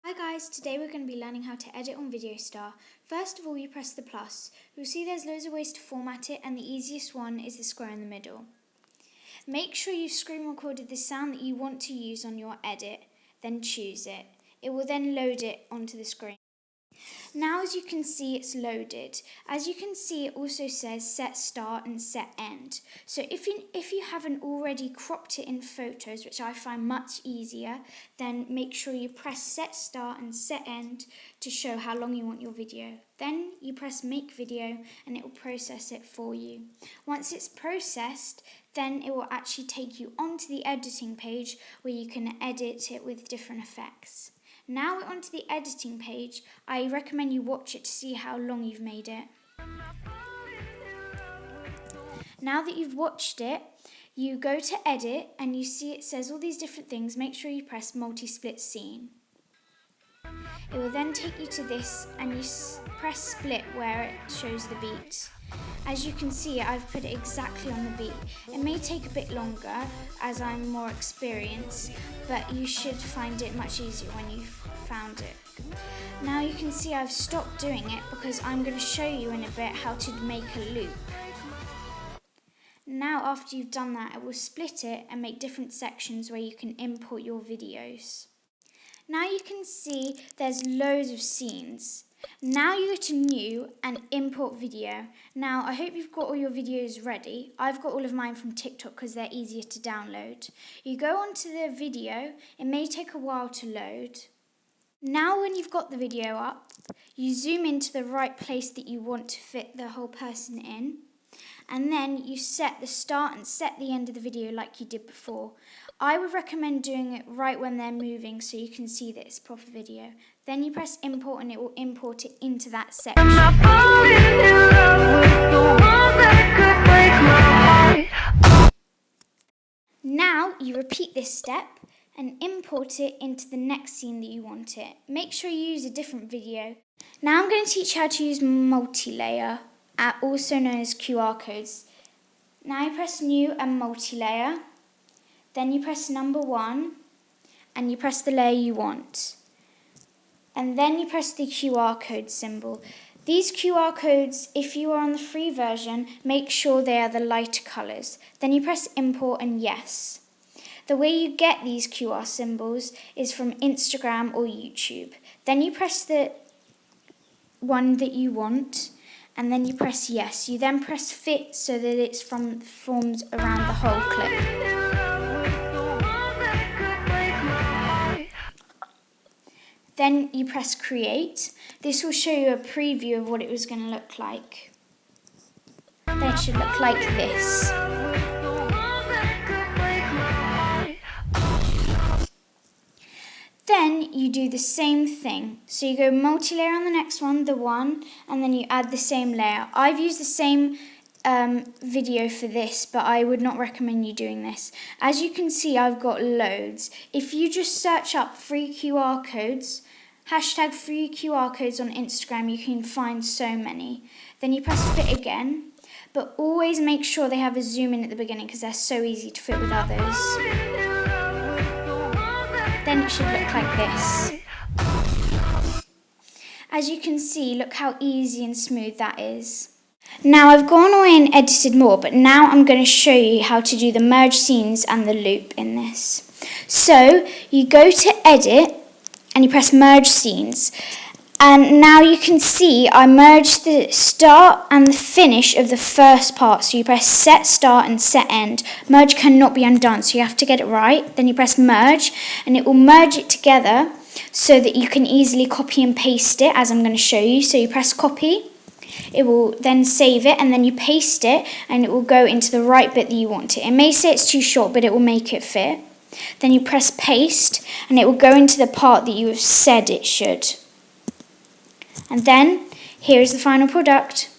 Hi guys, today we're going to be learning how to edit on VideoStar. First of all, you press the plus. You'll see there's loads of ways to format it, and the easiest one is the square in the middle. Make sure you've screen recorded the sound that you want to use on your edit, then choose it. It will then load it onto the screen. Now as you can see, it's loaded. As you can see, it also says set start and set end. So if you haven't already cropped it in photos, which I find much easier, then make sure you press set start and set end to show how long you want your video. Then you press make video and it will process it for you. Once it's processed, then it will actually take you onto the editing page where you can edit it with different effects. Now we're onto the editing page. I recommend you watch it to see how long you've made it. Now that you've watched it, you go to edit and you see it says all these different things. Make sure you press multi-split scene. It will then take you to this and you press split where it shows the beat. As you can see, I've put it exactly on the beat. It may take a bit longer as I'm more experienced, but you should find it much easier when you've found it. Now you can see I've stopped doing it because I'm going to show you in a bit how to make a loop. Now after you've done that, I will split it and make different sections where you can import your videos. Now you can see there's loads of scenes. Now you go to new and import video. Now I hope you've got all your videos ready. I've got all of mine from TikTok because they're easier to download. You go onto the video, it may take a while to load. Now when you've got the video up, you zoom into the right place that you want to fit the whole person in. And then you set the start and set the end of the video like you did before. I would recommend doing it right when they're moving so you can see that it's proper video. Then you press import and it will import it into that section. Now you repeat this step and import it into the next scene that you want it. Make sure you use a different video. Now I'm going to teach you how to use multi-layer, also known as QR codes. Now you press new and multi-layer. Then you press number 1 and you press the layer you want. And then you press the QR code symbol. These QR codes, if you are on the free version, make sure they are the lighter colours. Then you press import and yes. The way you get these QR symbols is from Instagram or YouTube. Then you press the one that you want and then you press yes. You then press fit so that it forms around the whole clip. Then you press create. This will show you a preview of what it was going to look like. Then it should look like this. Then you do the same thing. So you go multi-layer on the next one, the one, and then you add the same layer. I've used the same video for this, but I would not recommend you doing this. As you can see, I've got loads. If you just search up free QR codes, hashtag free QR codes on Instagram, you can find so many. Then you press fit again, but always make sure they have a zoom in at the beginning because they're so easy to fit with others. Then it should look like this. As you can see, look how easy and smooth that is. Now I've gone away and edited more, but now I'm going to show you how to do the merge scenes and the loop in this. So you go to edit and you press merge scenes. And now you can see I merged the start and the finish of the first part. So you press set start and set end. Merge cannot be undone, so you have to get it right. Then you press merge and it will merge it together so that you can easily copy and paste it, as I'm going to show you. So you press copy. It will then save it and then you paste it and it will go into the right bit that you want it. It may say it's too short, but it will make it fit. Then you press paste and it will go into the part that you have said it should. And then here is the final product.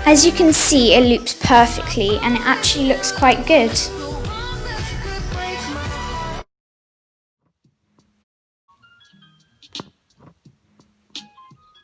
As you can see, it loops perfectly and it actually looks quite good.